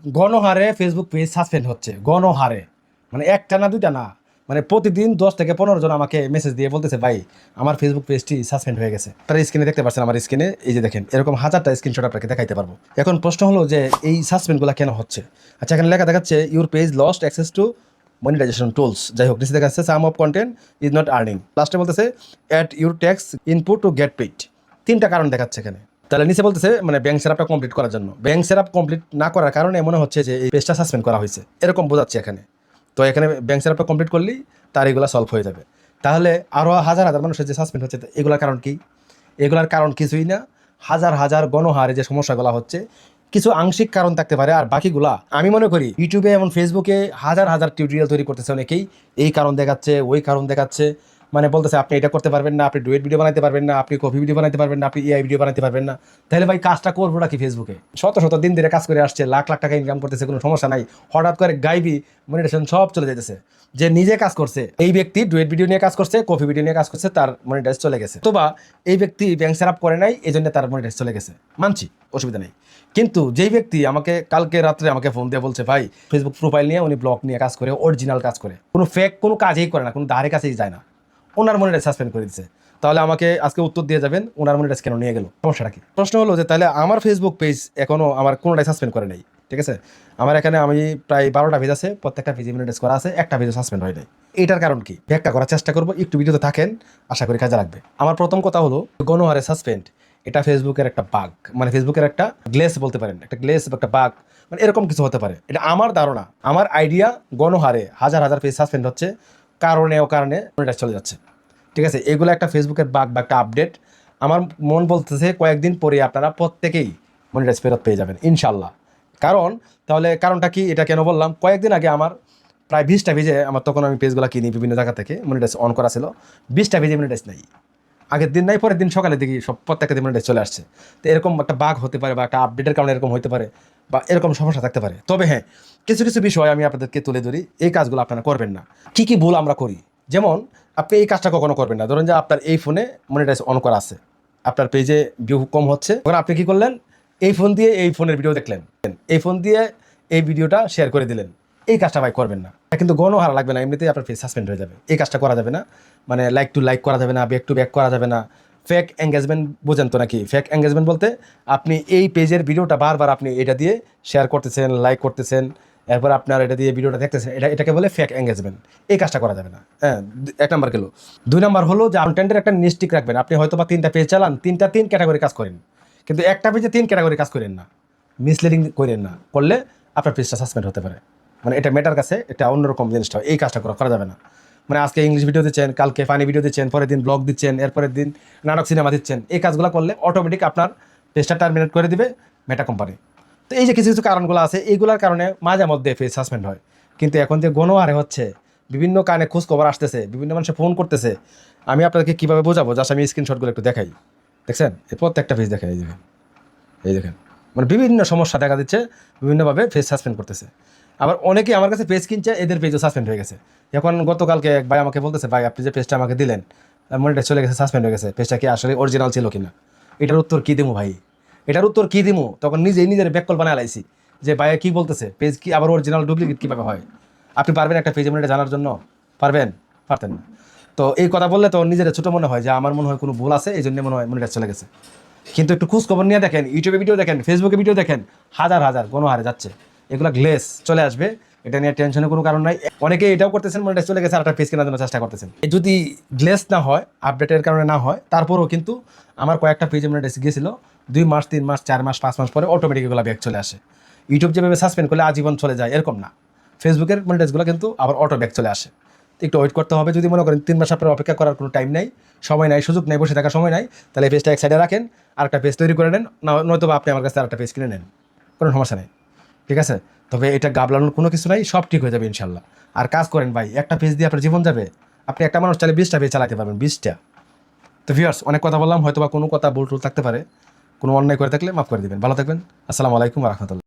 গণহারে Facebook page suspend হচ্ছে, গণহারে, মানে একটা না দুইটা না, মানে প্রতিদিন 10 থেকে 15 জন আমাকে মেসেজ দিয়ে বলতেছে ভাই আমার ফেসবুক পেজটি সাসপেন্ড হয়ে গেছে। তারা স্ক্রিনে দেখতে পাচ্ছেন, আমার স্ক্রিনে এই যে দেখেন এরকম হাজারটা স্ক্রিনশট আপনাকে দেখাইতে পারবো। এখন প্রশ্ন হলো যে এই সাসপেন্ডগুলো কেন হচ্ছে। আচ্ছা, এখানে লেখা দেখাচ্ছে your page lost access to monetization tools, যাই হোক নিচে দেখাচ্ছে some of content is not earning, লাস্টে বলতেছে at your tax input to get paid. তিনটা কারণ দেখাচ্ছে এখানে। তাহলে নিচে বলতেছে মানে ব্যাংক সেটআপটা কমপ্লিট করার জন্য, ব্যাংক সেটআপ কমপ্লিট না করার কারণে মনে হচ্ছে যে এই পেজটা সাসপেন্ড করা হয়েছে, এরকম বোঝাচ্ছে এখানে। তো এখানে ব্যাংক সেটআপটা কমপ্লিট করলেই তার এগুলো সলভ হয়ে যাবে। তাহলে আরও হাজার হাজার মানুষের যে সাসপেন্ড হচ্ছে, এগুলোর কারণ কি? এগুলোর কারণ কিছুই না, হাজার হাজার গণহারে যে সমস্যাগুলো হচ্ছে কিছু আংশিক কারণ থাকতে পারে, আর বাকিগুলা আমি মনে করি ইউটিউবে এবং ফেসবুকে হাজার হাজার টিউটোরিয়াল তৈরি করতেছে অনেকেই, এই কারণ দেখাচ্ছে ওই কারণ দেখাচ্ছে, মানে বলতেছে আপনি এটা করতে পারবেন না, আপনি ডুয়েট ভিডিও বানাতে পারবেন না, আপনি কপি ভিডিও বানাতে পারবেন না, আপনি এআই ভিডিও বানাতে পারবেন না। তাহলে ভাই কাজটা করবো নাকি ফেসবুকে? শত শত দিন ধরে কাজ করে আসছে, লাখ লাখ টাকা ইনকাম করতেছে, কোনো সমস্যা নাই, হঠাৎ করে গাইবি মনিটাইজেশন সব চলে যেতেছে। যে নিজে কাজ করছে এই ব্যক্তি ডুয়েট ভিডিও নিয়ে কাজ করছে, কপি ভিডিও নিয়ে কাজ করছে, তার মনিটাইজ চলে গেছে। অথবা এই ব্যক্তি ব্যাংক সেটআপ করে নাই, এই জন্য তার মনিটাইজ চলে গেছে, মানছি, অসুবিধা নেই। কিন্তু যেই ব্যক্তি আমাকে কালকে রাত্রে আমাকে ফোন দিয়ে বলছে ভাই ফেসবুক প্রোফাইল নিয়ে উনি ব্লগ নিয়ে কাজ করে, অরিজিনাল কাজ করে, কোনো ফেক কোনো কাজেই করে না, কোনো ধারে কাছেই যায় না, ওনার মনিটাইজ সাসপেন্ড করে দিচ্ছে, তাহলে আমাকে আজকে উত্তর দিয়ে যাবেন ওনার মনিটাইজ কেন নিয়ে গেল, সমস্যাটা কি? প্রশ্ন হলো যে তাহলে আমার ফেসবুক পেজ এখনও আমার কোনোটাই সাসপেন্ড করে নাই, ঠিক আছে? আমার এখানে আমি প্রায় 12টা পেজ আছে, প্রত্যেকটা পেজে মনিটাইজ করা আছে, একটা পেজও সাসপেন্ড হয় নাই। এটার কারণ কি ব্যাখ্যা করার চেষ্টা করবো, একটু ভিডিওতে থাকেন, আশা করি কাজে লাগবে। আমার প্রথম কথা হলো গণহারে সাসপেন্ড, এটা ফেসবুকের একটা বাগ, মানে ফেসবুকের একটা গ্লেস বলতে পারেন, একটা গ্লেস বা একটা বাগ, মানে এরকম কিছু হতে পারে। এটা আমার ধারণা, আমার আইডিয়া, গণহারে হাজার হাজার পেজ সাসপেন্ড হচ্ছে কারণে মনিটাইজ চলে যাচ্ছে, ঠিক আছে? এগুলো একটা ফেসবুকের বাগ বা একটা আপডেট। আমার মন বলতেছে কয়েকদিন পরে আপনারা প্রত্যেকেই মনিটাইজ ফেরত পেয়ে যাবেন ইনশাল্লাহ। কারণ তাহলে কারণটা কি, এটা কেন বললাম, কয়েকদিন আগে আমার প্রায় 20টা পেজে, আমার তখন আমি পেজগুলো কিনি বিভিন্ন জায়গা থেকে, মনিটাইজ অন করা ছিল, 20টা পেজে মনিটাইজ নাই, আগের দিন নাই, পরের দিন সকালে দেখি সব প্রত্যেকটা দিন মনিটাইজ চলে আসছে। তো এরকম একটা বাগ হতে পারে বা একটা আপডেটের কারণে এরকম হতে পারে বা এরকম সমস্যা থাকতে পারে। তবে হ্যাঁ, কিছু কিছু বিষয় আমি আপনাদেরকে তুলে ধরি, এই কাজগুলো আপনারা করবেন না। কি কি ভুল আমরা করি, যেমন আপনি এই কাজটা কখনো করবেন না। ধরুন যে আপনার এই ফোনে মনিটাইজ অন করা আছে, আপনার পেজে ভিউ কম হচ্ছে, তখন আপনি কি করলেন, এই ফোন দিয়ে এই ফোনের ভিডিও দেখলেন, এই ফোন দিয়ে এই ভিডিওটা শেয়ার করে দিলেন, এই কাজটা ভাই করবেন না। কিন্তু গণহারা লাগবে না, এমনিতেই আপনার পেজ সাসপেন্ড হয়ে যাবে, এই কাজটা করা যাবে না। মানে লাইক টু লাইক করা যাবে না, ব্যাক টু ব্যাক করা যাবে না। ফেক এঙ্গেজমেন্ট বোঝেন তো নাকি? ফেক এঙ্গেজমেন্ট বলতে আপনি এই পেজের ভিডিওটা বারবার আপনি এটা দিয়ে শেয়ার করতেছেন, লাইক করতেছেন, এরপর আপনার এটা দিয়ে ভিডিওটা দেখতেছেন, এটাকে বলে ফেক এঙ্গেজমেন্ট। এই কাজটা করা যাবে না। হ্যাঁ, 1 নাম্বার গেল। 2 নাম্বার হলো যে কন্টেন্টের একটা নিস্টিক রাখবেন। আপনি হয়তো বা 3টা পেজ চালান, 3 ক্যাটাগরি কাজ করেন, কিন্তু একটা পেজে 3 ক্যাটাগরি কাজ করেন না, মিসলিডিং করেন না, করলে আপনার পেজটা সাসপেন্ড হতে পারে। মানে এটা মেটার কাছে এটা অন্যরকম জিনিসটা, এই কাজটা করা যাবে না। মানে আজকে ইংলিশ ভিডিও দিচ্ছেন, কালকে ফানি ভিডিও দিচ্ছেন, পরের দিন ব্লগ দিচ্ছেন, এরপরের দিন নাটক সিনেমা দিচ্ছেন, এই কাজগুলো করলে অটোমেটিক আপনার পেজটা টার্মিনেট করে দিবে মেটা কোম্পানি। তো এই যে কিছু কিছু কারণগুলো আছে, এইগুলোর কারণে মাঝে মধ্যে পেজ সাসপেন্ড হয়। কিন্তু এখন যে গণহারে হচ্ছে, বিভিন্ন কারণে খোঁজ খবর আসতেছে, বিভিন্ন মানুষে ফোন করতেছে, আমি আপনাদেরকে কীভাবে বোঝাবো? জাস্ট আমি স্ক্রিনশটগুলো একটু দেখাই, দেখছেন? এই প্রত্যেকটা পেজ দেখেন, এই দেখেন, মানে বিভিন্ন সমস্যা দেখা দিচ্ছে, বিভিন্নভাবে পেজ সাসপেন্ড করতেছে। আবার অনেকে আমার কাছে পেজ কিনছে, এদের পেজও সাসপেন্ড হয়ে গেছে। এখন গতকালকে এক ভাই আমাকে বলতেছে ভাই আপনি যে পেজটা আমাকে দিলেন মনিটাইজ চলে গেছে, সাসপেন্ড হয়ে গেছে, পেজটা কি আসলে অরিজিনাল ছিল কিনা? এটার উত্তর কী দিমু ভাই? এটার উত্তর কী দিমু? তখন নিজের ব্যাককল বানায় লাইছি যে ভাই কী বলতেছে, পেজ কি আবার অরিজিনাল ডুপ্লিকেট কীভাবে হয়? আপনি পারবেন একটা পেজ মনিটাইজ জানার জন্য? পারতেন না। তো এই কথা বললে তো নিজের ছোটো মনে হয়, যে আমার মনে হয় কোনো ভুল আছে, এই জন্য মনে হয় মনিটাইজ চলে গেছে। কিন্তু একটু খোঁজ খবর নিয়ে দেখেন, ইউটিউবে ভিডিও দেখেন, ফেসবুকে ভিডিও দেখেন, হাজার হাজার গণহারে যাচ্ছে, এগুলো গ্লেস চলে আসবে, এটা নিয়ে টেনশনের কোনো কারণ নাই। অনেকে এটাও করতেছেন, মনিটাইজ চলে গেছে, আর একটা পেজ কেনার জন্য চেষ্টা করতেছেন। যদি গ্লেস না হয়, আপডেটের কারণে না হয়, তারপরেও কিন্তু আমার কয়েকটা পেজে মনিটাইজ গিয়েছিল, 2 মাস 3 মাস 4 মাস 5 মাস পরে অটোমেটিক এগুলো ব্যাক চলে আসে। ইউটিউব যেভাবে সাসপেন্ড করলে আজীবন চলে যায় এরকম না, ফেসবুকের মনিটাইজগুলো কিন্তু আবার অটো ব্যাক চলে আসে। একটু ওয়েট করতে হবে। যদি মনে করেন 3 মাস আপনার অপেক্ষা করার কোনো টাইম নাই, সময় নাই, সুযোগ নাই, বসে থাকার সময় নাই, তাহলে এই পেজটা এক সাইডে রাখেন, আর একটা পেজ তৈরি করে নেন, নয়তো বা আপনি আমার কাছে আরেকটা পেজ কিনে নেন, কোনো সমস্যা নেই, ঠিক আছে? তবে এটা গাবলানোর কোনো কিছু নাই, সব ঠিক হয়ে যাবে ইনশাল্লাহ। আর কাজ করেন ভাই, একটা পেজ দিয়ে আপনার জীবন যাবে, আপনি একটা মানুষ চাইলে 20টা পেজ চালাতে পারবেন, 20টা। তো ভিউয়ার্স, অনেক কথা বললাম, হয়তো বা কোনো কথা ভুল টুল থাকতে পারে, কোনো অন্যায় করে থাকলে মাফ করে দেবেন। ভালো থাকবেন। আসসালামু আলাইকুম ওয়া রাহমাতুল্লাহ।